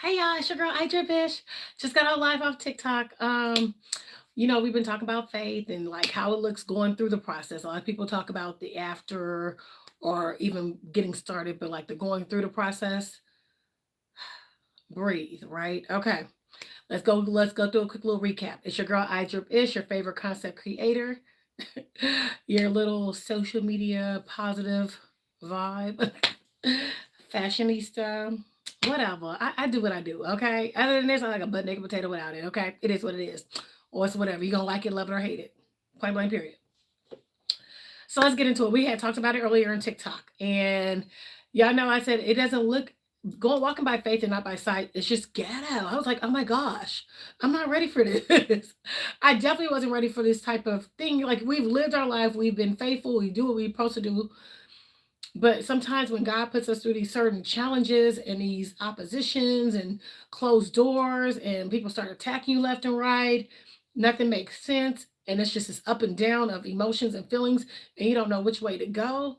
Hey y'all, it's your girl IDripIsh. Just got out live off TikTok. We've been talking about faith and like how it looks going through the process. A lot of people talk about the after or even getting started, but like the going through the process, breathe, right? Okay. Let's go through a quick little recap. It's your girl IDripIsh, your favorite concept creator, your little social media positive vibe, fashionista, whatever. I do what I do, okay? Other than this, I like a butt naked potato without it, okay? It is what it is. Or it's whatever. You're gonna like it, love it, or hate it. Point blank, period. So let's get into it. We had talked about it earlier in TikTok. And y'all know I said it doesn't look going walking by faith and not by sight. It's just ghetto. I was like, oh my gosh, I'm not ready for this. I definitely wasn't ready for this type of thing. Like we've lived our life, we've been faithful, we do what we're supposed to do, but sometimes when God puts us through these certain challenges and these oppositions and closed doors and people start attacking you left and right, nothing makes sense. And it's just this up and down of emotions and feelings, and you don't know which way to go.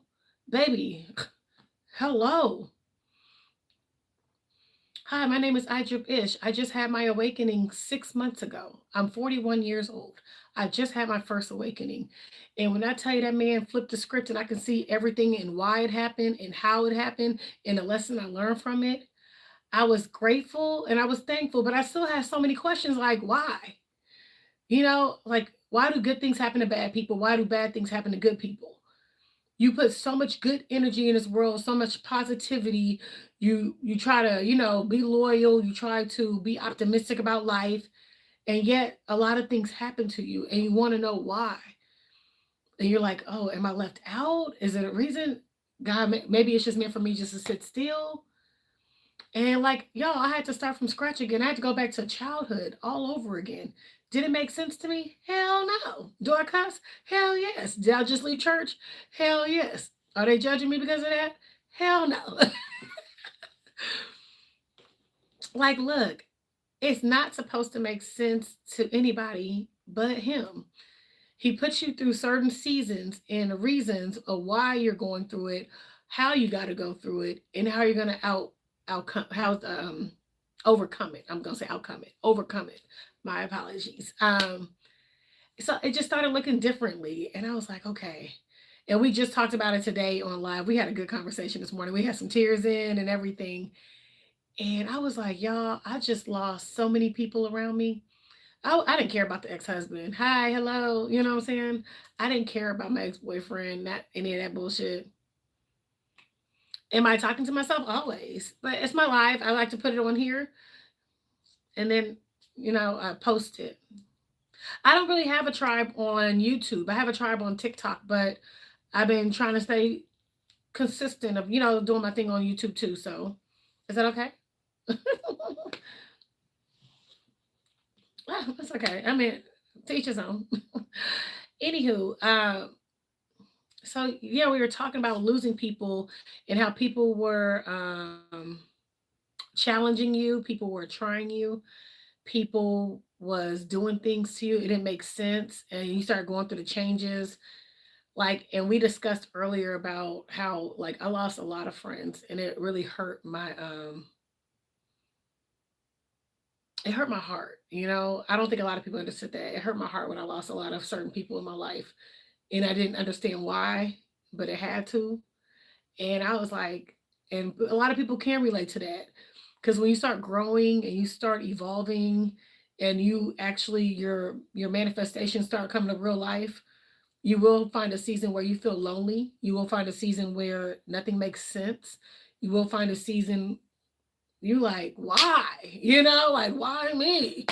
Baby, hello. Hi, my name is IDripIsh. I just had my awakening 6 months ago. I'm 41 years old. I just had my first awakening. And when I tell you that man flipped the script and I can see everything and why it happened and how it happened and the lesson I learned from it, I was grateful and I was thankful, but I still have so many questions like, why? Like, why do good things happen to bad people? Why do bad things happen to good people? You put so much good energy in this world, so much positivity. You try to, be loyal, you try to be optimistic about life, and yet a lot of things happen to you and you want to know why. And you're like, "Oh, am I left out? Is it a reason? God, maybe it's just meant for me just to sit still." And like, y'all, I had to start from scratch again. I had to go back to childhood all over again. Did it make sense to me? Hell no. Do I cuss? Hell yes. Did I just leave church? Hell yes. Are they judging me because of that? Hell no. Like, look, it's not supposed to make sense to anybody but him. He puts you through certain seasons and reasons of why you're going through it, how you got to go through it, and how you're going to outcome how overcome it. I'm going to say outcome it, overcome it. My apologies. So it just started looking differently, and I was like, okay. And we just talked about it today on live. We had a good conversation this morning. We had some tears in and everything, and I was like, y'all, I just lost so many people around me. I didn't care about the ex-husband. Hi, hello. You know what I'm saying? I didn't care about my ex-boyfriend, not any of that bullshit. Am I talking to myself? Always. But it's my life. I like to put it on here and then, I post it. I don't really have a tribe on YouTube. I have a tribe on TikTok, but I've been trying to stay consistent of, doing my thing on YouTube too. So is that okay? That's okay. I mean, teach his own. Anywho, so yeah, we were talking about losing people and how people were challenging you, people were trying you, people was doing things to you. It didn't make sense, and you start going through the changes. Like, and we discussed earlier about how like I lost a lot of friends, and it really hurt my it hurt my heart. I don't think a lot of people understood that. It hurt my heart when I lost a lot of certain people in my life, and I didn't understand why, but it had to. And I was like, and a lot of people can relate to that because when you start growing and you start evolving and you actually your manifestations start coming to real life, you will find a season where you feel lonely. You will find a season where nothing makes sense. You will find a season you like, why? Like why me?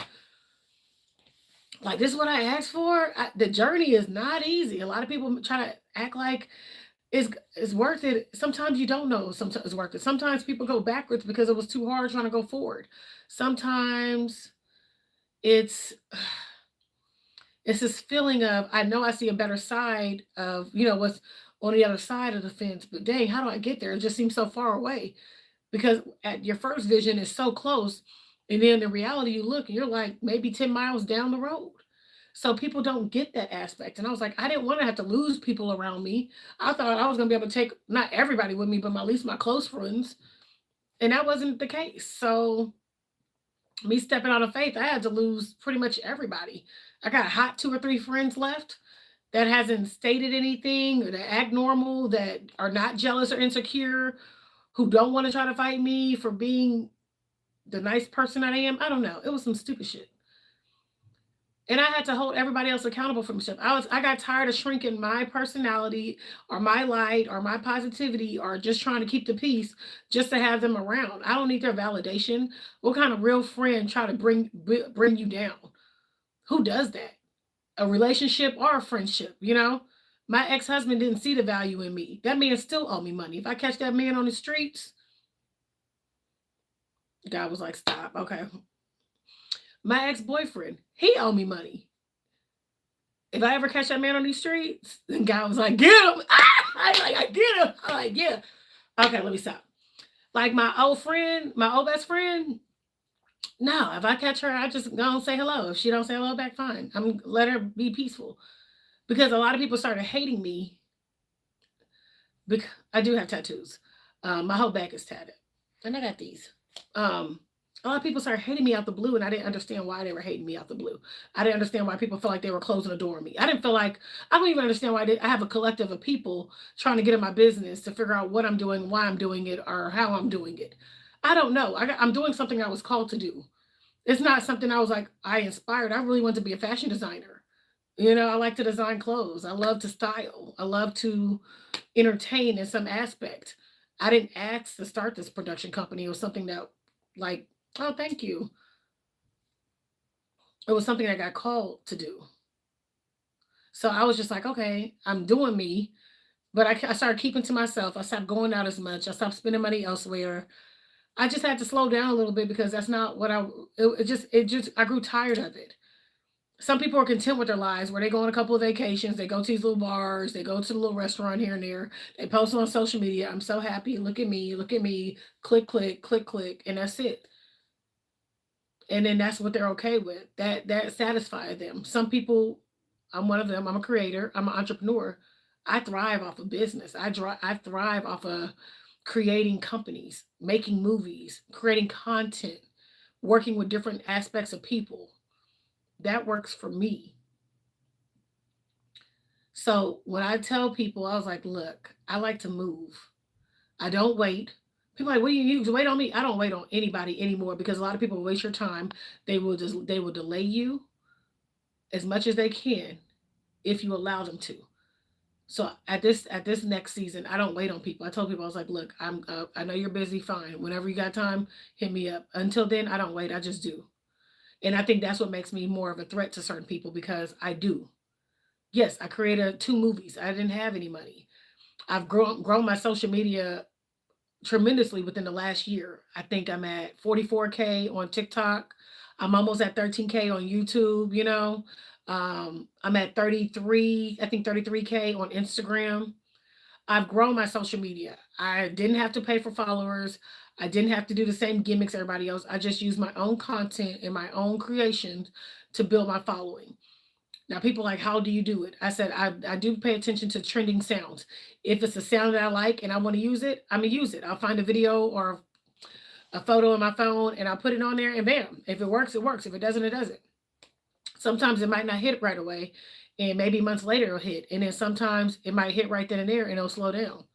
Like this is what I asked for. The journey is not easy. A lot of people try to act like it's worth it. Sometimes you don't know sometimes it's worth it. Sometimes people go backwards because it was too hard trying to go forward. Sometimes it's it's this feeling of I know I see a better side of, what's on the other side of the fence, but dang, how do I get there? It just seems so far away because at your first vision is so close. And then in reality, you look and you're like maybe 10 miles down the road. So people don't get that aspect. And I was like, I didn't want to have to lose people around me. I thought I was going to be able to take not everybody with me, but at least my close friends. And that wasn't the case. So Me stepping out of faith, I had to lose pretty much everybody. I got hot 2 or 3 friends left that hasn't stated anything or that act normal, that are not jealous or insecure, who don't want to try to fight me for being the nice person that I am. I don't know. It was some stupid shit. And I had to hold everybody else accountable for myself. I got tired of shrinking my personality or my light or my positivity or just trying to keep the peace just to have them around. I don't need their validation. What kind of real friend try to bring you down? Who does that? A relationship or a friendship, you know? My ex-husband didn't see the value in me. That man still owe me money. If I catch that man on the streets, God was like, stop. Okay. My ex-boyfriend, he owed me money. If I ever catch that man on these streets, then God was like, get him. I get him. I'm like, yeah. Okay, let me stop. Like my old friend, my old best friend, no, if I catch her, I just go and say hello. If she don't say hello back, fine. I'm let her be peaceful. Because a lot of people started hating me because I do have tattoos. My whole back is tatted. And I got these. Um, a lot of people started hating me out the blue, and I didn't understand why they were hating me out the blue. I didn't understand why people felt like they were closing the door on me. I didn't feel like I don't even understand why I have a collective of people trying to get in my business to figure out what I'm doing, why I'm doing it, or how I'm doing it. I don't know. I'm doing something I was called to do. It's not something I was like I inspired. I really want to be a fashion designer. I like to design clothes. I love to style. I love to entertain in some aspect. I didn't ask to start this production company. It was something that, like, oh, thank you. It was something I got called to do. So I was just like, okay, I'm doing me. But I started keeping to myself. I stopped going out as much. I stopped spending money elsewhere. I just had to slow down a little bit because that's not what I grew tired of it. Some people are content with their lives where they go on a couple of vacations, they go to these little bars, they go to the little restaurant here and there, they post on social media, I'm so happy, look at me, click, click, click, click, and that's it. And then that's what they're okay with. That satisfies them. Some people, I'm one of them, I'm a creator, I'm an entrepreneur. I thrive off of business. I thrive off of creating companies, making movies, creating content, working with different aspects of people. That works for me. So when I tell people, I was like, look, I like to move. I don't wait. People are like, what do you use? Wait on me. I don't wait on anybody anymore because a lot of people waste your time. They will delay you as much as they can if you allow them to. So at this next season, I don't wait on people. I told people I was like, look, I know you're busy. Fine. Whenever you got time, hit me up. Until then, I don't wait. I just do. And I think that's what makes me more of a threat to certain people because I do. Yes, I created 2 movies. I didn't have any money. I've grown my social media tremendously within the last year. I think I'm at 44K on TikTok. I'm almost at 13K on YouTube, I'm at 33, I think 33K on Instagram. I've grown my social media. I didn't have to pay for followers. I didn't have to do the same gimmicks everybody else. I just used my own content and my own creations to build my following. Now, people are like, how do you do it? I said, I do pay attention to trending sounds. If it's a sound that I like and I want to use it, I'm going to use it. I'll find a video or a photo on my phone and I'll put it on there and bam. If it works, it works. If it doesn't, it doesn't. Sometimes it might not hit right away and maybe months later it'll hit. And then sometimes it might hit right then and there and it'll slow down.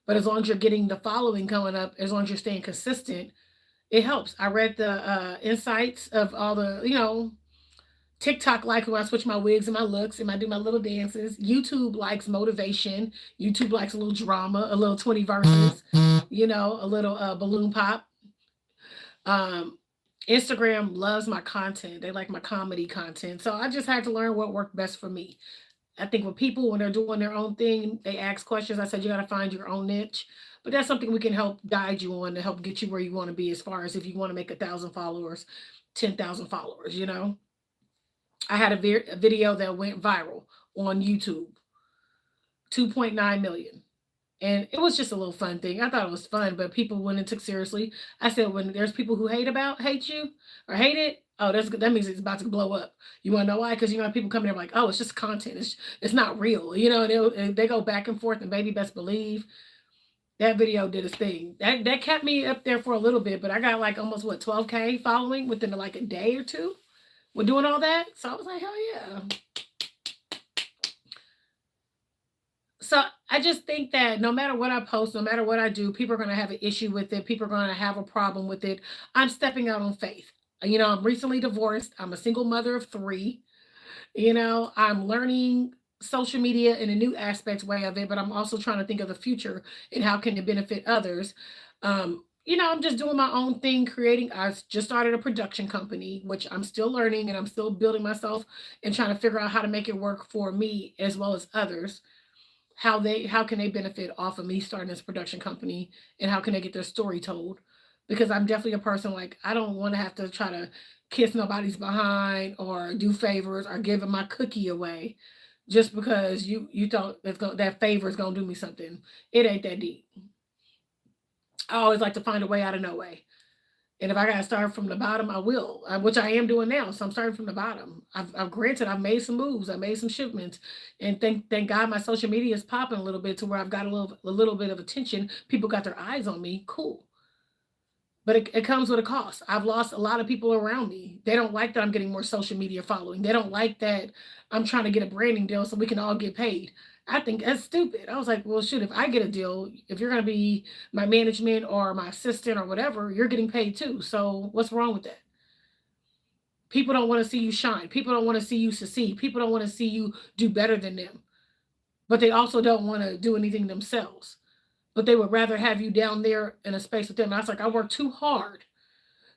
But as long as you're getting the following coming up, as long as you're staying consistent, it helps. I read the insights of all the, TikTok likes when I switch my wigs and my looks and I do my little dances. YouTube likes motivation. YouTube likes a little drama, a little 20 verses, a little balloon pop. Um, Instagram loves my content. They like my comedy content. So I just had to learn what worked best for me. I think with people, when they're doing their own thing, they ask questions. I said, you got to find your own niche. But that's something we can help guide you on to help get you where you want to be as far as if you want to make 1,000 followers, 10,000 followers. I had a video that went viral on YouTube, 2.9 million. And it was just a little fun thing. I thought it was fun, but people wouldn't took seriously. I said, when there's people who hate you or hate it, oh, that means it's about to blow up. You want to know why? Because people come in there like, oh, it's just content. It's not real. And they go back and forth, and baby best believe That video did its thing. That kept me up there for a little bit, but I got like almost what 12K following within like a day or two. We're doing all that, so I was like, hell yeah. So I just think that no matter what I post, no matter what I do, people are going to have an issue with it. People are going to have a problem with it. I'm stepping out on faith. I'm recently divorced. I'm a single mother of three. I'm learning social media in a new aspect way of it, but I'm also trying to think of the future and how can it benefit others. I'm just doing my own thing, creating. I just started a production company, which I'm still learning and I'm still building myself and trying to figure out how to make it work for me as well as others. How can they benefit off of me starting this production company, and how can they get their story told? Because I'm definitely a person, like, I don't want to have to try to kiss nobody's behind or do favors or give my cookie away just because you thought that favor is gonna do me something. It ain't that deep. I always like to find a way out of no way. And if I gotta start from the bottom, I will, which I am doing now. So I'm starting from the bottom. I've granted, I've made some moves, I made some shipments, and thank God my social media is popping a little bit to where I've got a little bit of attention. People got their eyes on me. Cool. But it comes with a cost. I've lost a lot of people around me. They don't like that I'm getting more social media following. They don't like that I'm trying to get a branding deal so we can all get paid. I think that's stupid. I was like, well, shoot, if I get a deal, if you're going to be my management or my assistant or whatever, you're getting paid too. So what's wrong with that? People don't want to see you shine. People don't want to see you succeed. People don't want to see you do better than them. But they also don't want to do anything themselves. But they would rather have you down there in a space with them. And I was like, I work too hard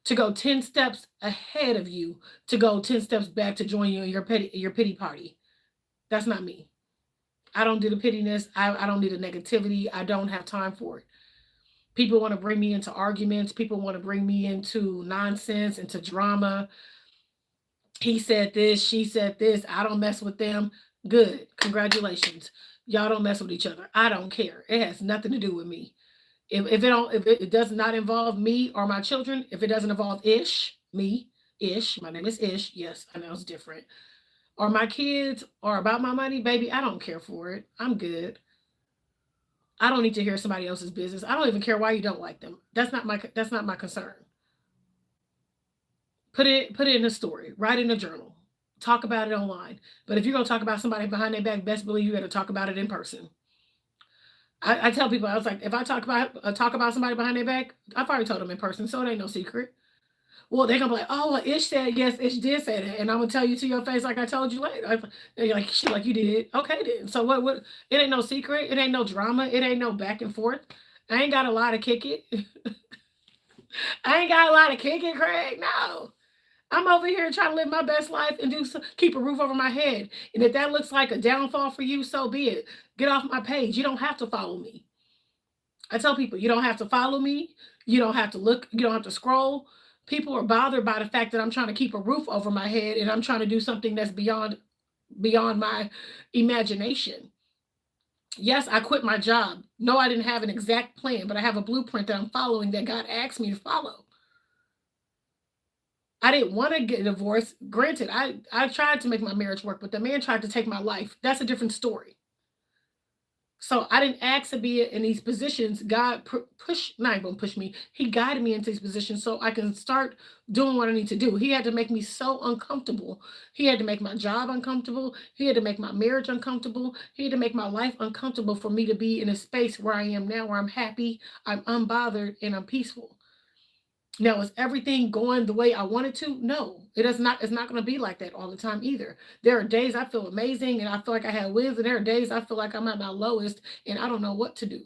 to go 10 steps ahead of you to go 10 steps back to join you in your pity party. That's not me. I don't do the pittiness. I don't need the negativity. I don't have time for it. People want to bring me into arguments. People want to bring me into nonsense, into drama. He said this, she said this. I don't mess with them. Good. Congratulations. Y'all don't mess with each other. I don't care. It has nothing to do with me. If it does not involve me or my children, if it doesn't involve Ish, my name is Ish. Yes, I know it's different. Or my kids or about my money, baby, I don't care for it. I'm good. I don't need to hear somebody else's business. I don't even care why you don't like them. That's not my concern. Put it in a story, write in a journal, talk about it online. But if you're gonna talk about somebody behind their back, best believe you got to talk about it in person. I tell people, I was like, if I talk about somebody behind their back, I've already told them in person, so it ain't no secret. Well, they're gonna be like, oh, well, Ish said yes, Ish did say that, and I'm gonna tell you to your face like I told you later. And you're like, shit, like you did. Okay, then. So what? What? It ain't no secret. It ain't no drama. It ain't no back and forth. I ain't got a lot to kick it. I ain't got a lot of kicking, Craig. No. I'm over here trying to live my best life and keep a roof over my head. And if that looks like a downfall for you, so be it. Get off my page. You don't have to follow me. I tell people, you don't have to follow me. You don't have to look. You don't have to scroll. People are bothered by the fact that I'm trying to keep a roof over my head and I'm trying to do something that's beyond my imagination. Yes, I quit my job. No, I didn't have an exact plan, but I have a blueprint that I'm following that God asked me to follow. I didn't want to get divorced. Granted, I tried to make my marriage work, but the man tried to take my life. That's a different story. So I didn't ask to be in these positions. God pushed, not even push me. He guided me into these positions so I can start doing what I need to do. He had to make me so uncomfortable. He had to make my job uncomfortable. He had to make my marriage uncomfortable. He had to make my life uncomfortable for me to be in a space where I am now, where I'm happy, I'm unbothered, and I'm peaceful. Now, is everything going the way I want it to? No, it is not. It's not going to be like that all the time either. There are days I feel amazing and I feel like I have wins, and there are days I feel like I'm at my lowest and I don't know what to do.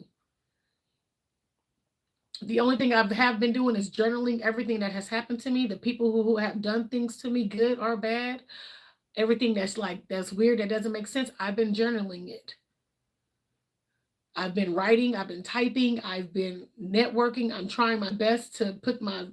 The only thing I have been doing is journaling everything that has happened to me, the people who have done things to me, good or bad, everything that's weird, that doesn't make sense. I've been journaling it. I've been writing, I've been typing, I've been networking. I'm trying my best to put my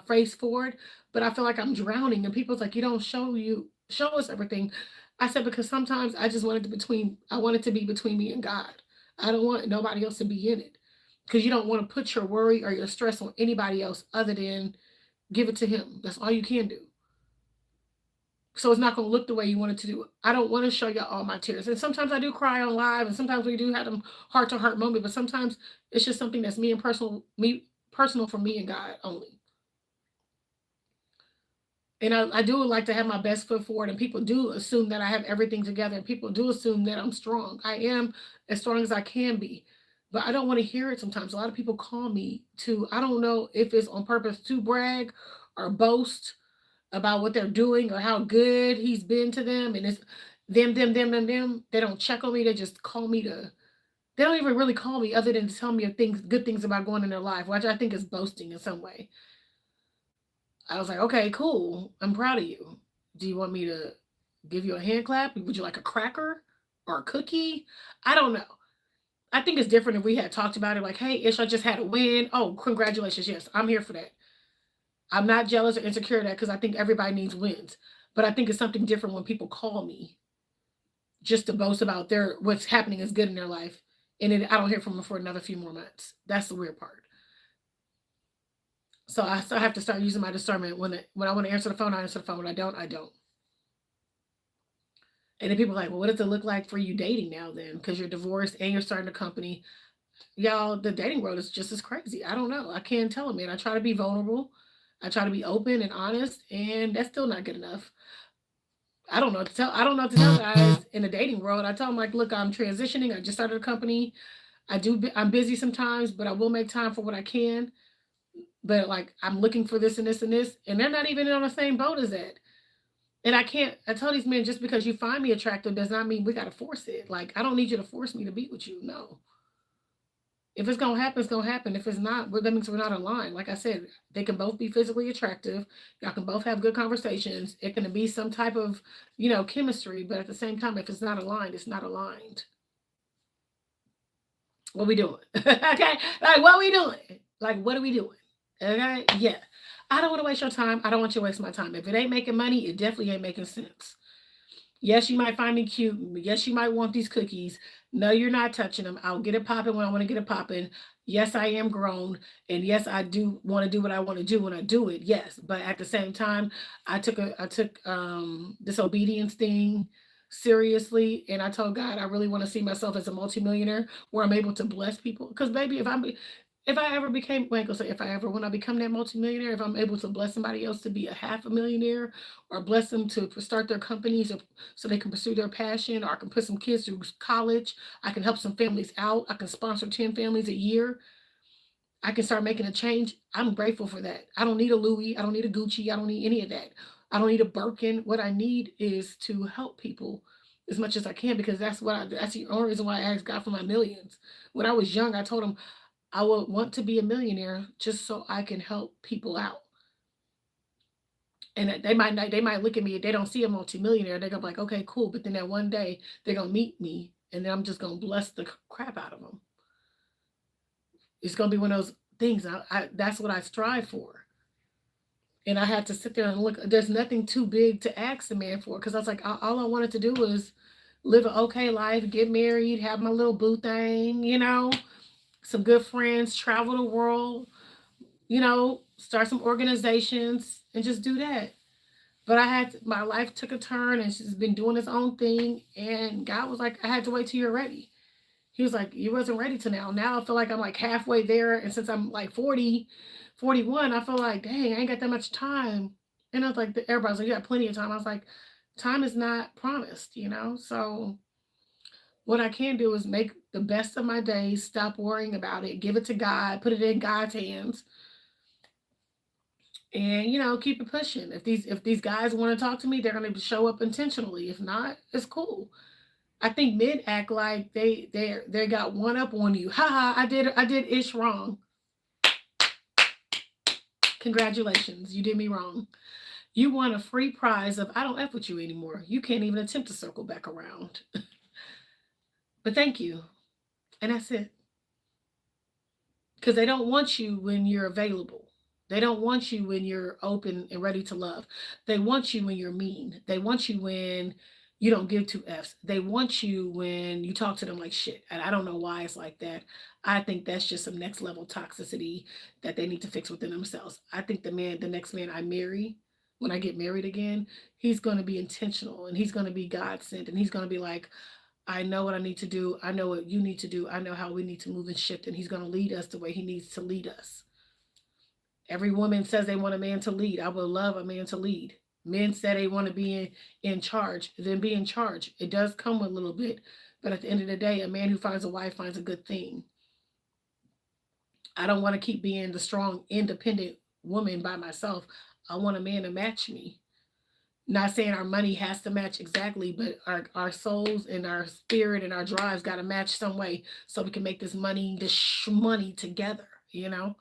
face forward, but I feel like I'm drowning. And people's like, you don't show us everything. I said because sometimes I just I want it to be between me and God. I don't want nobody else to be in it because you don't want to put your worry or your stress on anybody else other than give it to Him. That's all you can do. So it's not going to look the way you want it to do. I don't want to show you all my tears. And sometimes I do cry on live, and sometimes we do have them heart to heart moment, but sometimes it's just something that's personal for me and God only. And I do like to have my best foot forward, and people do assume that I have everything together, and people do assume that I'm strong. I am as strong as I can be, but I don't want to hear it sometimes. A lot of people call me to, I don't know if it's on purpose to brag or boast about what they're doing or how good he's been to them, and it's them. They don't check on me. They just call me to. They don't even really call me other than to tell me of things, good things about going in their life, which I think is boasting in some way. I was like, okay, cool. I'm proud of you. Do you want me to give you a hand clap? Would you like a cracker or a cookie? I don't know. I think it's different if we had talked about it like, hey, Ish, I just had a win. Oh, congratulations. Yes, I'm here for that. I'm not jealous or insecure of that because I think everybody needs wins. But I think it's something different when people call me just to boast about their what's happening is good in their life. And then I don't hear from them for another few more months. That's the weird part. So I still have to start using my discernment when I want to answer the phone, I answer the phone. When I don't, I don't. And then people are like, well, what does it look like for you dating now then? Because you're divorced and you're starting a company. Y'all, the dating world is just as crazy. I don't know. I can't tell them, man. I try to be vulnerable. I try to be open and honest, and that's still not good enough. I don't know what to tell. I don't know what to tell guys in the dating world. I tell them like, look, I'm transitioning. I just started a company. I'm busy sometimes, but I will make time for what I can. But like, I'm looking for this and this and this, and they're not even on the same boat as that. And I can't. I tell these men, just because you find me attractive does not mean we got to force it. Like, I don't need you to force me to be with you. No. If it's gonna happen, it's gonna happen. If it's not, that means we're not aligned. Like I said, they can both be physically attractive. Y'all can both have good conversations. It can be some type of, chemistry. But at the same time, if it's not aligned, it's not aligned. What we doing? Okay, like what we doing? Like what are we doing? Okay, yeah. I don't want to waste your time. I don't want you to waste my time. If it ain't making money, it definitely ain't making sense. Yes, you might find me cute. Yes, you might want these cookies. No, you're not touching them. I'll get it popping when I want to get it popping. Yes, I am grown. And yes, I do want to do what I want to do when I do it. Yes. But at the same time, I took this obedience thing seriously. And I told God I really want to see myself as a multimillionaire where I'm able to bless people. Because baby, if I ever became, well, I say if I ever, when I become that multimillionaire, if I'm able to bless somebody else to be a half a millionaire or bless them to start their companies or so they can pursue their passion, or I can put some kids through college. I can help some families out. I can sponsor 10 families a year. I can start making a change. I'm grateful for that. I don't need a Louis. I don't need a Gucci. I don't need any of that. I don't need a Birkin. What I need is to help people as much as I can because that's the only reason why I asked God for my millions. When I was young, I told him I would want to be a millionaire just so I can help people out. And they might look at me, if they don't see a multimillionaire, they're gonna be like, okay, cool. But then that one day they're gonna meet me and then I'm just gonna bless the crap out of them. It's gonna be one of those things. That's what I strive for. And I had to sit there and look. There's nothing too big to ask the man for because I was like, all I wanted to do was live an okay life, get married, have my little boo thing, some good friends, travel the world, start some organizations and just do that. But my life took a turn and she's been doing its own thing. And God was like, I had to wait till you're ready. He was like, you wasn't ready to now. Now I feel like I'm like halfway there. And since I'm like 40, 41, I feel like, dang, I ain't got that much time. And I was like, everybody's like, you got plenty of time. I was like, time is not promised. So what I can do is make the best of my days, stop worrying about it, give it to God, put it in God's hands, and keep it pushing. If these guys want to talk to me, they're going to show up intentionally. If not, it's cool. I think men act like they got one up on you. Haha, I did ish wrong. Congratulations, you did me wrong. You won a free prize of I don't F with you anymore. You can't even attempt to circle back around. But thank you. And that's it. Because they don't want you when you're available. They don't want you when you're open and ready to love. They want you when you're mean. They want you when you don't give two F's. They want you when you talk to them like shit. And I don't know why it's like that. I think that's just some next level toxicity that they need to fix within themselves. I think the next man I marry, when I get married again, he's going to be intentional and he's going to be God sent and he's going to be like, I know what I need to do. I know what you need to do. I know how we need to move and shift. And he's going to lead us the way he needs to lead us. Every woman says they want a man to lead. I would love a man to lead. Men say they want to be in charge, then be in charge. It does come with a little bit. But at the end of the day, a man who finds a wife finds a good thing. I don't want to keep being the strong, independent woman by myself. I want a man to match me. Not saying our money has to match exactly, but our souls and our spirit and our drives got to match some way so we can make this money together, you know?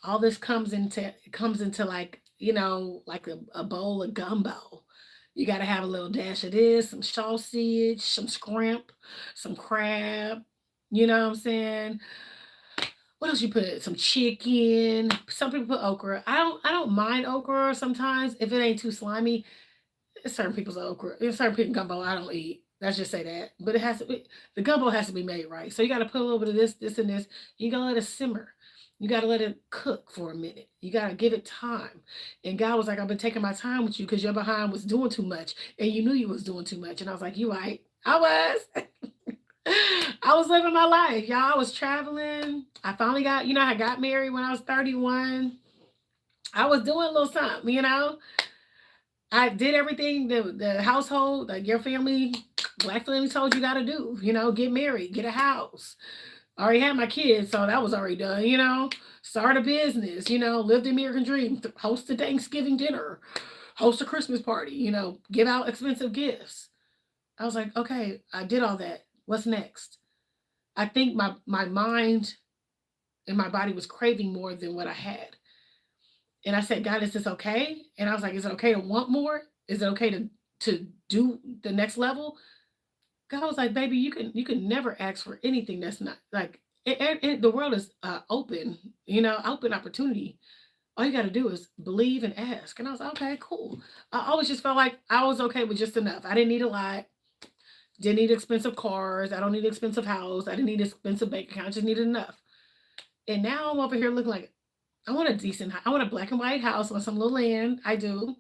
All this comes into like, like a bowl of gumbo. You got to have a little dash of this, some sausage, some scrimp, some crab, you know what I'm saying? What else you put? Some chicken. Some people put okra. I don't mind okra sometimes if it ain't too slimy. It's certain people's okra. It's certain people gumbo I don't eat. Let's just say that. But the gumbo has to be made right. So you got to put a little bit of this, and this. You gotta let it simmer. You gotta let it cook for a minute. You gotta give it time. And God was like, I've been taking my time with you because your behind was doing too much, and you knew you was doing too much. And I was like, you right. I was. I was living my life, y'all. I was traveling. I finally I got married when I was 31. I was doing a little something. I did everything the household, like your family, black family told you got to do. Get married, get a house. I already had my kids, so that was already done. Start a business, live the American dream, host a Thanksgiving dinner, host a Christmas party, give out expensive gifts. I was like, okay, I did all that. What's next? I think my mind and my body was craving more than what I had. And I said, God, is this okay? And I was like, is it okay to want more? Is it okay to do the next level? God was like, baby, you can never ask for anything that's not like the world is open, open opportunity. All you got to do is believe and ask. And I was like, okay, cool. I always just felt like I was okay with just enough. I didn't need a lot. Didn't need expensive cars. I don't need an expensive house. I didn't need an expensive bank account. I just needed enough. And now I'm over here looking like I want a black and white house on some little land. I do.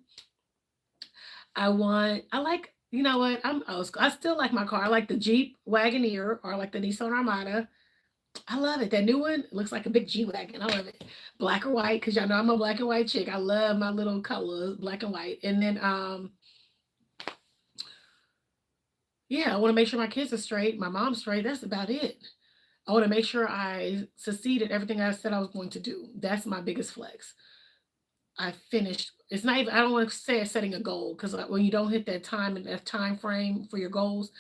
I like, you know what? I'm old school. I still like my car. I like the Jeep Wagoneer or like the Nissan Armada. I love it. That new one looks like a big G Wagon. I love it. Black or white, because y'all know I'm a black and white chick. I love my little colors, black and white. And then yeah, I want to make sure my kids are straight, my mom's straight. That's about it. I want to make sure I succeed at everything I said I was going to do. That's my biggest flex. I finished. It's not even. I don't want to say setting a goal because when you don't hit that time and that time frame for your goals,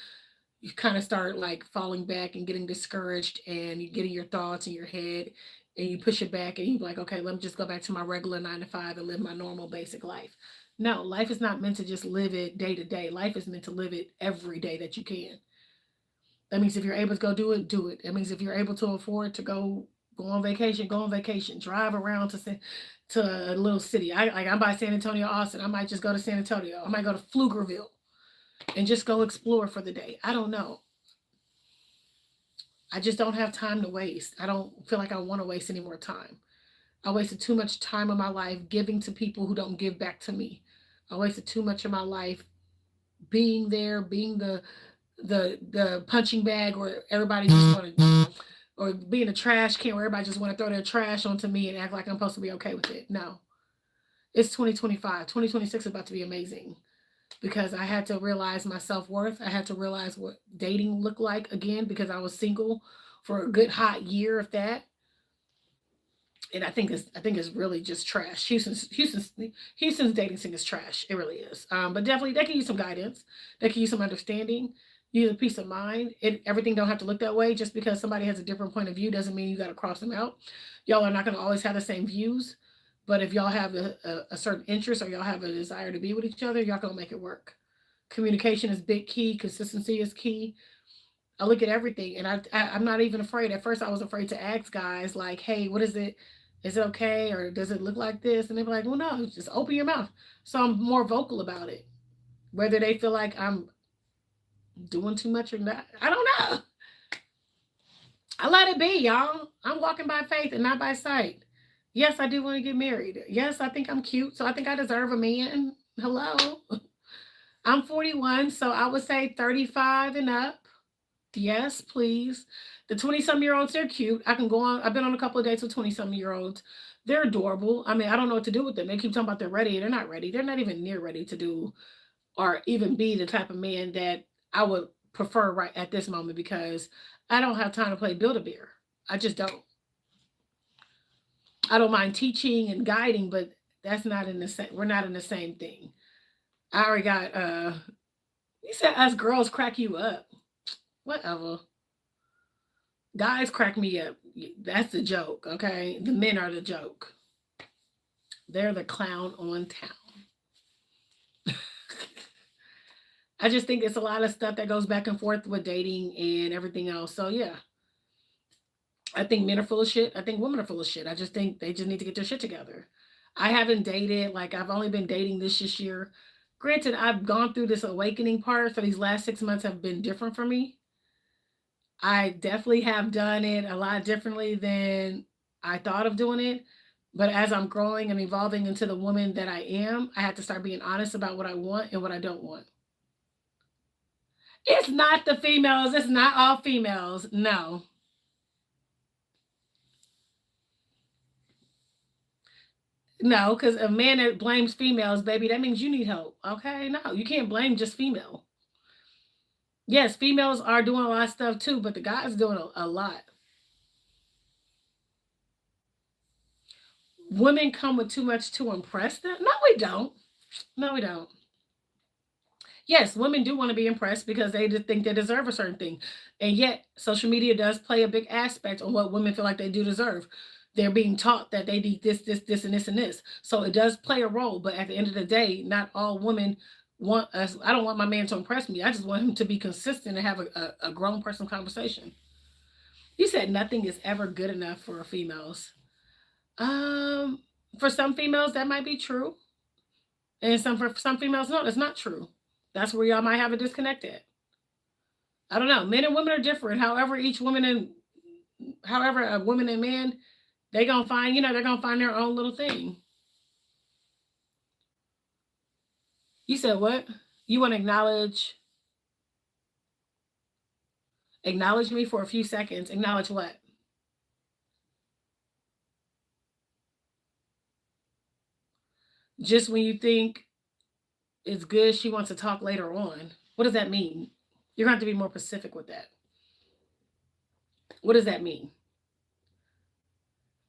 you kind of start like falling back and getting discouraged, and you getting your thoughts in your head, and you push it back, and you're like, okay, let me just go back to my regular 9 to 5 and live my normal basic life. No, life is not meant to just live it day to day. Life is meant to live it every day that you can. That means if you're able to go do it, do it. That means if you're able to afford to go on vacation, go on vacation. Drive around to a little city. I'm by San Antonio, Austin. I might just go to San Antonio. I might go to Pflugerville and just go explore for the day. I don't know. I just don't have time to waste. I don't feel like I want to waste any more time. I wasted too much time of my life giving to people who don't give back to me. I wasted too much of my life being there, being the punching bag where everybody just want to, or being a trash can where everybody just want to throw their trash onto me and act like I'm supposed to be okay with it. No, it's 2025. 2026 is about to be amazing because I had to realize my self worth. I had to realize what dating looked like again because I was single for a good hot year of that. And I think it's really just trash. Houston's dating scene is trash. It really is. But definitely they can use some guidance. They can use some understanding. Use a peace of mind. Everything don't have to look that way. Just because somebody has a different point of view doesn't mean you got to cross them out. Y'all are not going to always have the same views. But if y'all have a certain interest or y'all have a desire to be with each other, y'all gonna make it work. Communication is big key. Consistency is key. I look at everything, and I'm not even afraid. At first, I was afraid to ask guys like, "Hey, what is it? Is it okay, or does it look like this?" And they'd be like, "Well, no, just open your mouth." So I'm more vocal about it. Whether they feel like I'm doing too much or not, I don't know. I let it be, y'all. I'm walking by faith and not by sight. Yes, I do want to get married. Yes, I think I'm cute, so I think I deserve a man. Hello. I'm 41, so I would say 35 and up. Yes, please. The 20 some year olds, they're cute. I can go on. I've been on a couple of dates with 20 some year olds. They're adorable. I mean, I don't know what to do with them. They keep talking about they're ready. They're not ready. They're not even near ready to do or even be the type of man that I would prefer right at this moment because I don't have time to play Build a Bear. I just don't. I don't mind teaching and guiding, but that's not in the same. We're not in the same thing. I already got. You said us girls crack you up. Whatever. Guys crack me up. That's the joke, okay? The men are the joke. They're the clown on town. I just think it's a lot of stuff that goes back and forth with dating and everything else. So yeah, I think men are full of shit. I think women are full of shit. I just think they just need to get their shit together. I haven't dated, like I've only been dating this year. Granted, I've gone through this awakening part, so these last 6 months have been different for me. I definitely have done it a lot differently than I thought of doing it. But as I'm growing and evolving into the woman that I am, I have to start being honest about what I want and what I don't want. It's not the females, it's not all females. No. No, because a man that blames females, baby, that means you need help. Okay? No, you can't blame just female. Yes, females are doing a lot of stuff too, but the guys doing a lot. Women come with too much to impress them. No, we don't. No, we don't. Yes, women do want to be impressed because they just think they deserve a certain thing. And yet, social media does play a big aspect on what women feel like they do deserve. They're being taught that they need this, and this, and this. So it does play a role. But at the end of the day, not all women want us. I don't want my man to impress me. I just want him to be consistent and have a grown person conversation. You said nothing is ever good enough for females. Um, for some females, that might be true. And for some females, no, that's not true. That's where y'all might have a disconnect at. I don't know. Men and women are different. However a woman and man, they gonna find, they're gonna find their own little thing. You said what? You want to acknowledge me for a few seconds. Acknowledge what? Just when you think it's good, she wants to talk later on. What does that mean? You're going to have to be more specific with that. What does that mean?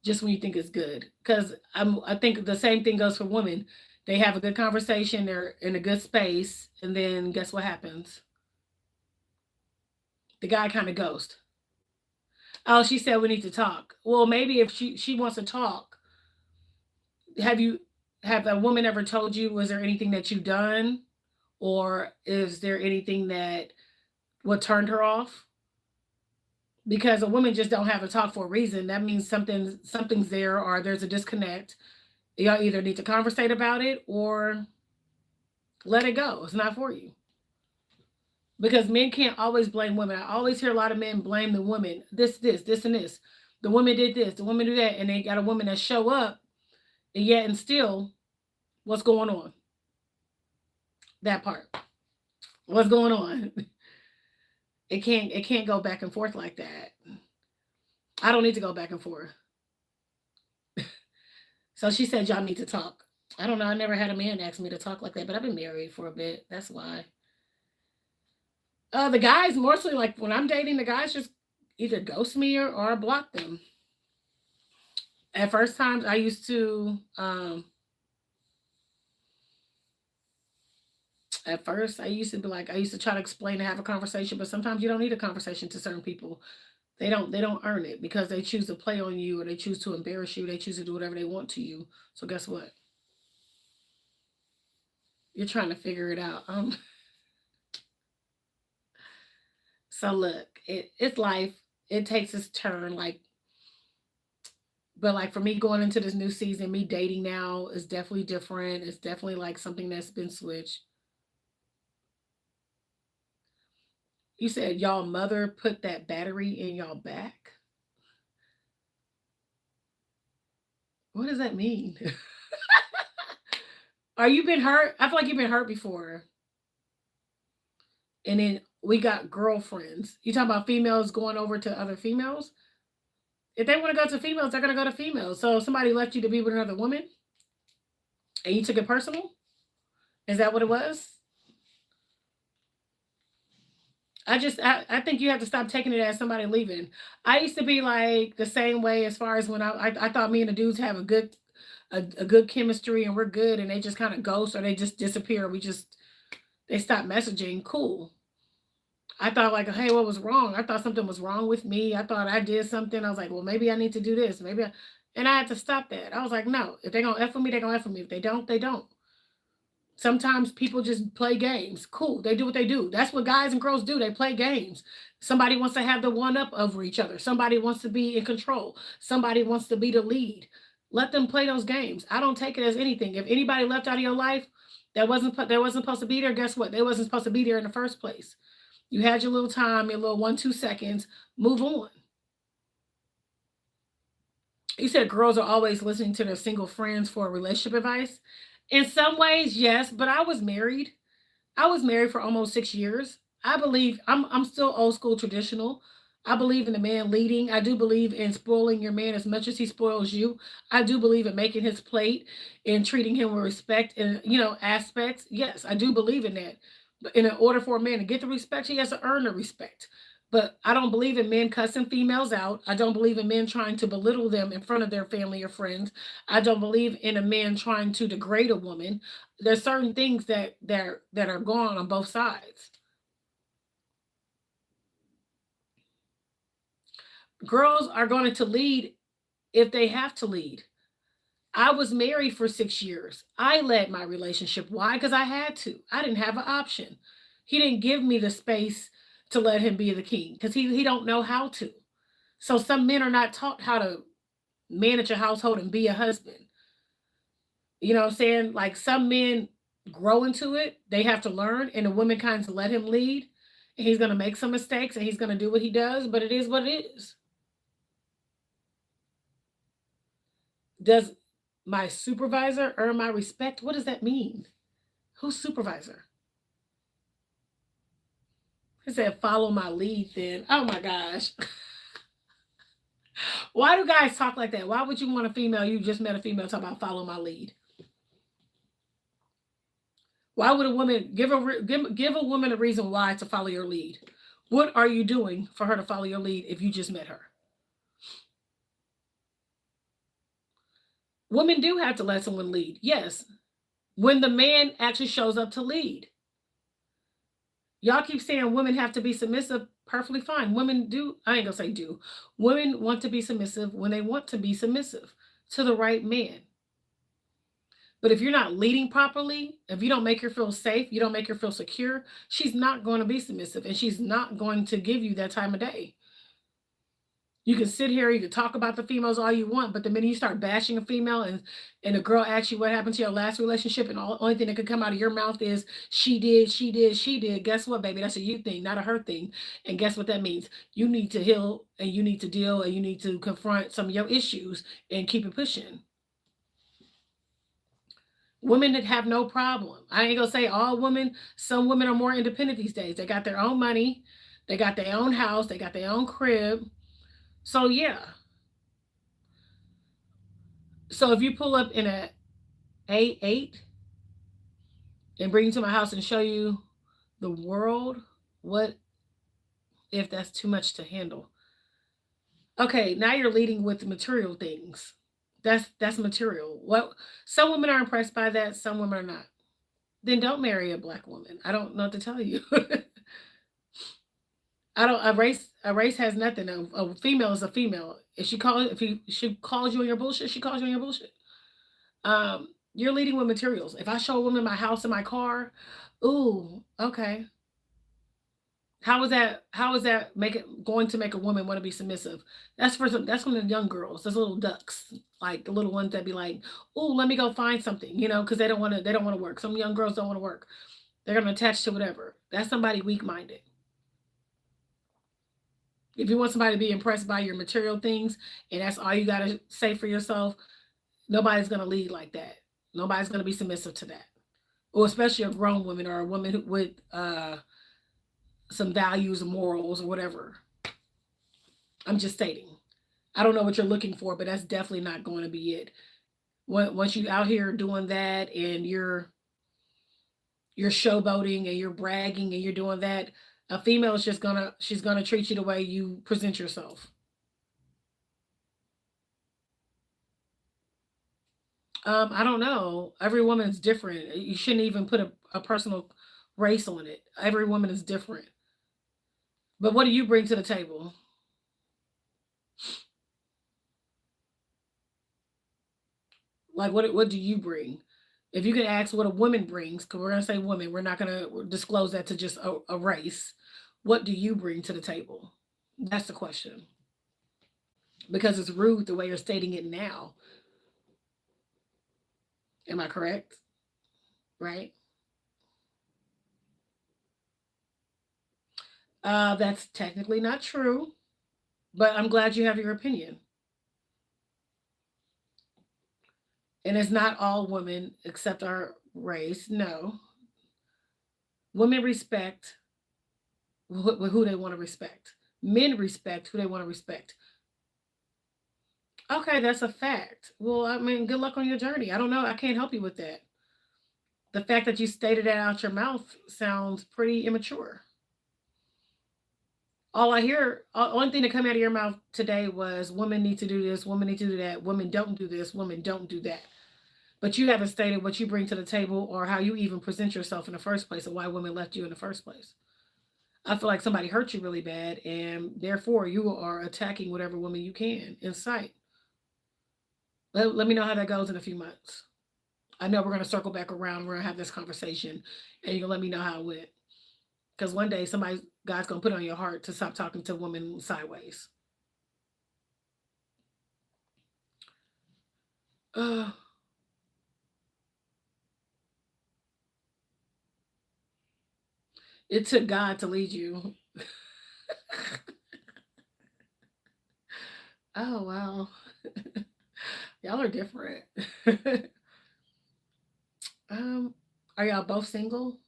Just when you think it's good, because I think the same thing goes for women. They have a good conversation, they're in a good space, and then guess what happens? The guy kind of ghosts. Oh, she said we need to talk. Well, maybe if she wants to talk, have you have a woman ever told you, was there anything that you've done, or is there anything that what turned her off? Because a woman just don't have a talk for a reason. That means something's there, or there's a disconnect. Y'all either need to conversate about it or let it go. It's not for you. Because men can't always blame women. I always hear a lot of men blame the woman. This, and this. The woman did this, the woman did that, and they got a woman that show up, and yet and still, what's going on? That part. What's going on? It can't go back and forth like that. I don't need to go back and forth. So she said y'all need to talk. I don't know. I never had a man ask me to talk like that, but I've been married for a bit. That's why. The guys mostly like when I'm dating, the guys just either ghost me or block them. At first times I used to at first I used to be like I used to try to explain and have a conversation, but sometimes you don't need a conversation to certain people. They don't earn it because they choose to play on you or they choose to embarrass you, they choose to do whatever they want to you. So guess what? You're trying to figure it out. So look, it's life. It takes its turn. But like for me going into this new season, me dating now is definitely different. It's definitely like something that's been switched. You said y'all mother put that battery in y'all back. What does that mean? Are you been hurt? I feel like you've been hurt before. And then we got girlfriends. You talking about females going over to other females? If they want to go to females, they're gonna go to females. So if somebody left you to be with another woman and you took it personal, is that what it was? I think you have to stop taking it as somebody leaving. I used to be like the same way as far as when I thought me and the dudes have a good chemistry and we're good and they just kind of ghost or they just disappear. They stop messaging. Cool. I thought like, hey, what was wrong? I thought something was wrong with me. I thought I did something. I was like, well, maybe I need to do this. And I had to stop that. I was like, no, if they're gonna F with me, they're gonna F with me. If they don't, they don't. Sometimes people just play games. Cool. They do what they do. That's what guys and girls do. They play games. Somebody wants to have the one up over each other. Somebody wants to be in control. Somebody wants to be the lead. Let them play those games. I don't take it as anything. If anybody left out of your life that wasn't supposed to be there, guess what? They wasn't supposed to be there in the first place. You had your little time, your little 1-2 seconds. Move on. You said girls are always listening to their single friends for relationship advice. In some ways, yes, but I was married. I was married for almost 6 years. I believe I'm still old school traditional. I believe in the man leading. I do believe in spoiling your man as much as he spoils you. I do believe in making his plate and treating him with respect and aspects. Yes, I do believe in that. But in order for a man to get the respect, he has to earn the respect. But I don't believe in men cussing females out. I don't believe in men trying to belittle them in front of their family or friends. I don't believe in a man trying to degrade a woman. There's certain things that are gone on both sides. Girls are going to lead if they have to lead. I was married for 6 years. I led my relationship. Why? Because I had to. I didn't have an option. He didn't give me the space to let him be the king because he don't know how to. So some men are not taught how to manage a household and be a husband. You know what I'm saying? Like some men grow into it. They have to learn, and the women kind of let him lead. And he's gonna make some mistakes and he's gonna do what he does, but it is what it is. Does my supervisor earn my respect? What does that mean? Who's supervisor? He said, follow my lead then. Oh my gosh. Why do guys talk like that? Why would you want a female? You just met a female talk about follow my lead. Why would a woman give a woman a reason why to follow your lead? What are you doing for her to follow your lead if you just met her? Women do have to let someone lead. Yes. When the man actually shows up to lead. Y'all keep saying women have to be submissive. Perfectly fine. Women do. I ain't gonna say do. Women want to be submissive when they want to be submissive to the right man. But if you're not leading properly, if you don't make her feel safe, you don't make her feel secure, she's not going to be submissive and she's not going to give you that time of day. You can sit here, you can talk about the females all you want, but the minute you start bashing a female and a girl asks you what happened to your last relationship, and the only thing that could come out of your mouth is she did, she did, she did. Guess what, baby? That's a you thing, not a her thing. And guess what that means? You need to heal and you need to deal and you need to confront some of your issues and keep it pushing. Women that have no problem. I ain't gonna say all women. Some women are more independent these days. They got their own money, they got their own house, they got their own crib. So yeah. So if you pull up in a A8 and bring you to my house and show you the world, what if that's too much to handle? Okay, now you're leading with material things. That's material. What some women are impressed by that, some women are not. Then don't marry a black woman. I don't know what to tell you. I don't a race has nothing. A female is a female. If she calls you on your bullshit, she calls you on your bullshit. You're leading with materials. If I show a woman my house and my car, ooh, okay. How is that going to make a woman want to be submissive? That's from the young girls, those little ducks, like the little ones that be like, oh, let me go find something, because they don't want to work. Some young girls don't want to work. They're gonna attach to whatever. That's somebody weak minded. If you want somebody to be impressed by your material things and that's all you gotta say for yourself, Nobody's going to lead like that. Nobody's going to be submissive to that. Or especially a grown woman or a woman with some values or morals or whatever. I'm just stating. I don't know what you're looking for, but that's definitely not going to be it. Once you out here doing that and you're showboating and you're bragging and you're doing that, a female is just she's gonna treat you the way you present yourself. I don't know. Every woman's different. You shouldn't even put a personal race on it. Every woman is different. But what do you bring to the table? Like what do you bring? If you could ask what a woman brings, because we're gonna say woman, we're not gonna disclose that to just a race. What do you bring to the table? That's the question. Because it's rude the way you're stating it now. Am I correct? Right? That's technically not true, but I'm glad you have your opinion. And it's not all women except our race. No. Women respect who they want to respect. Men respect who they want to respect. Okay, that's a fact. Well, I mean, good luck on your journey. I don't know. I can't help you with that. The fact that you stated that out your mouth sounds pretty immature. All I hear, only thing that come out of your mouth today was women need to do this, women need to do that, women don't do this, women don't do that. But you haven't stated what you bring to the table or how you even present yourself in the first place or why women left you in the first place. I feel like somebody hurt you really bad and therefore you are attacking whatever woman you can in sight. Let me know how that goes in a few months. I know we're going to circle back around. We're going to have this conversation and you're going to let me know how it went. Because one day God's going to put on your heart to stop talking to women sideways. Uh, it took God to lead you. Oh, wow. Y'all are different. um, are y'all both single?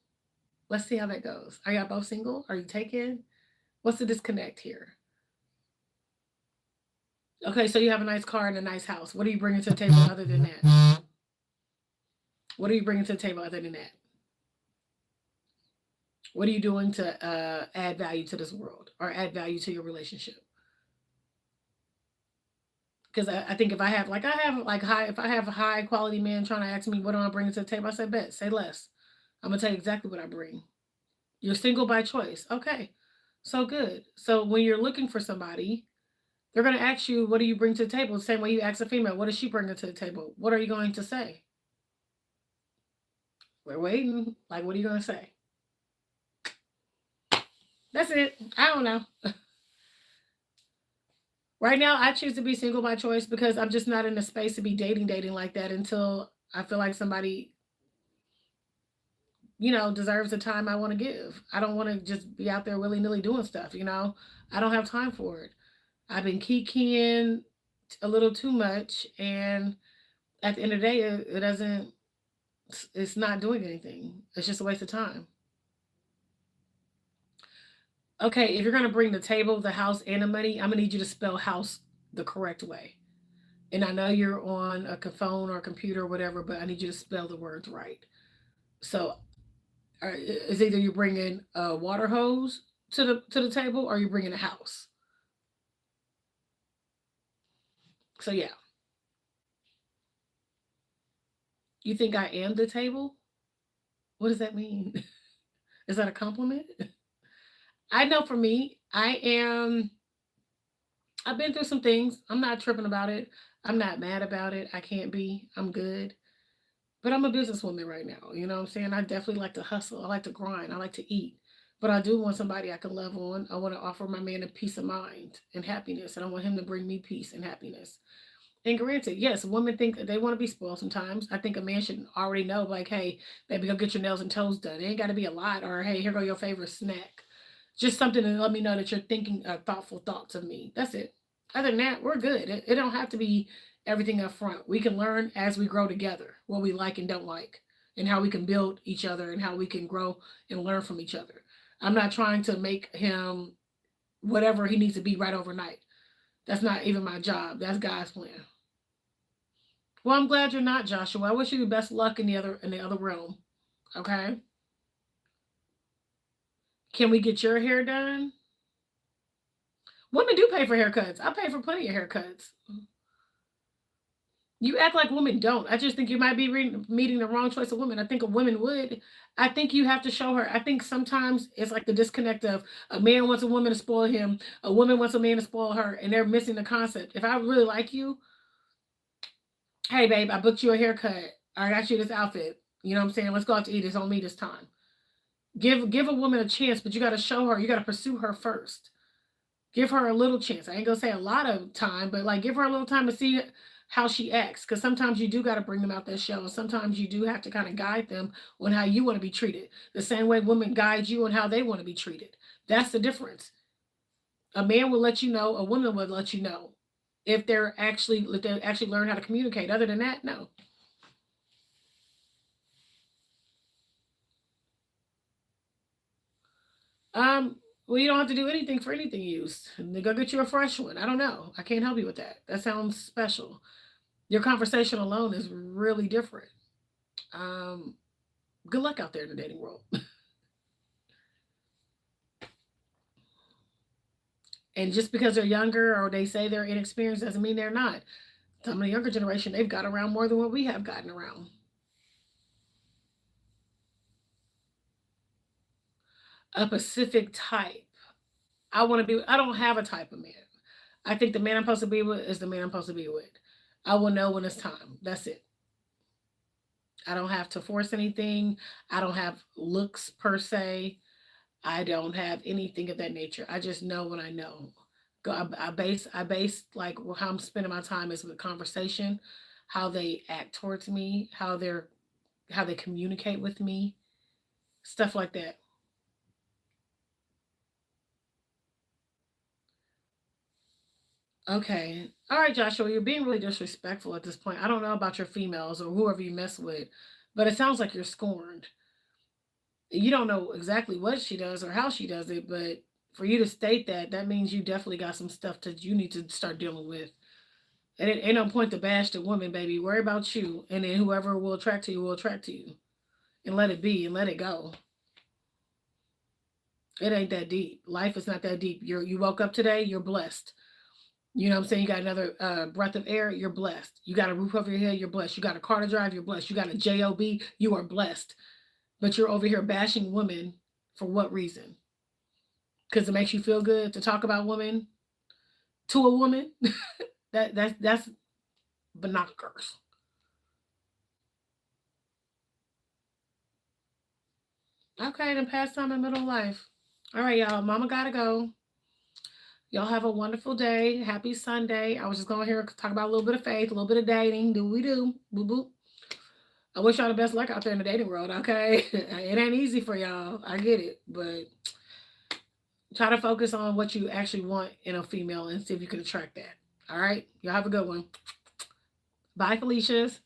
Let's see how that goes. Are y'all both single? Are you taken? What's the disconnect here? Okay, so you have a nice car and a nice house. What are you bringing to the table other than that? What are you bringing to the table other than that? What are you doing to add value to this world or add value to your relationship? Because I think if I have if I have a high quality man trying to ask me what do I bring to the table, I say bet, say less. I'm gonna tell you exactly what I bring. You're single by choice. Okay. So good. So when you're looking for somebody, they're gonna ask you, what do you bring to the table? The same way you ask a female, what does she bring to the table? What are you going to say? We're waiting. Like, what are you gonna say? That's it. I don't know. Right now, I choose to be single by choice because I'm just not in the space to be dating like that until I feel like somebody, deserves the time I want to give. I don't want to just be out there willy nilly doing stuff. I don't have time for it. I've been kikiing a little too much, and at the end of the day, it doesn't, it's not doing anything. It's just a waste of time. Okay, if you're going to bring the table, the house, and the money, I'm going to need you to spell house the correct way. And I know you're on a phone or a computer or whatever, but I need you to spell the words right. So, is either you bringing a water hose to the table, or you bringing a house. So yeah, you think I am the table? What does that mean? Is that a compliment? I know for me, I am. I've been through some things. I'm not tripping about it. I'm not mad about it. I can't be. I'm good. But I'm a businesswoman right now. You know what I'm saying? I definitely like to hustle. I like to grind. I like to eat. But I do want somebody I can love on. I want to offer my man a peace of mind and happiness. And I want him to bring me peace and happiness. And granted, yes, women think that they want to be spoiled sometimes. I think a man should already know, like, hey, baby, go get your nails and toes done. It ain't got to be a lot. Or, hey, here go your favorite snack. Just something to let me know that you're thinking thoughtful thoughts of me. That's it. Other than that, we're good. It don't have to be everything up front. We can learn as we grow together what we like and don't like, and how we can build each other and how we can grow and learn from each other. I'm not trying to make him whatever he needs to be right overnight. That's not even my job. That's God's plan. Well, I'm glad you're not, Joshua. I wish you the best luck in the other realm. Okay? Can we get your hair done? Women do pay for haircuts. I pay for plenty of haircuts. You act like women don't. I just think you might be meeting the wrong choice of women. I think a woman would. I think you have to show her. I think sometimes it's like the disconnect of a man wants a woman to spoil him, a woman wants a man to spoil her, and they're missing the concept. If I really like you, hey babe, I booked you a haircut. I got you this outfit. You know what I'm saying? Let's go out to eat. It's on me this time. Give a woman a chance, but you got to show her. You got to pursue her first. Give her a little chance. I ain't gonna say a lot of time, but like give her a little time to see how she acts. Because sometimes you do got to bring them out that shell. And sometimes you do have to kind of guide them on how you want to be treated. The same way women guide you on how they want to be treated. That's the difference. A man will let you know. A woman will let you know if they actually learn how to communicate. Other than that, no. Well, you don't have to do anything for anything used. Go get you a fresh one. I don't know. I can't help you with that. That sounds special. Your conversation alone is really different. Um, Good luck out there in the dating world. And just because they're younger or they say they're inexperienced doesn't mean they're not. Some of the younger generation, they've got around more than what we have gotten around. A specific type. I don't have a type of man. I think the man I'm supposed to be with is the man I'm supposed to be with. I will know when it's time. That's it. I don't have to force anything. I don't have looks per se. I don't have anything of that nature. I just know when I know. I base like how I'm spending my time is with conversation, how they act towards me, how they communicate with me, stuff like that. Okay. All right, Joshua, you're being really disrespectful at this point. I don't know about your females or whoever you mess with, but it sounds like you're scorned. You don't know exactly what she does or how she does it, but for you to state that, that means you definitely got some stuff that you need to start dealing with. And it ain't no point to bash the woman, baby. Worry about you, and then whoever will attract to you will attract to you, and let it be and let it go. It ain't that deep. Life is not that deep. You woke up today. You're blessed. You know what I'm saying? You got another breath of air. You're blessed. You got a roof over your head. You're blessed. You got a car to drive. You're blessed. You got a job. You are blessed. But you're over here bashing women for what reason? Because it makes you feel good to talk about women to a woman. That's binoculars. Okay, then past time in middle life. All right, y'all. Mama gotta go. Y'all have a wonderful day. Happy Sunday. I was just going here to talk about a little bit of faith, a little bit of dating. Do we do? Boo boo. I wish y'all the best luck out there in the dating world, okay? It ain't easy for y'all. I get it. But try to focus on what you actually want in a female and see if you can attract that. All right? Y'all have a good one. Bye, Felicia's.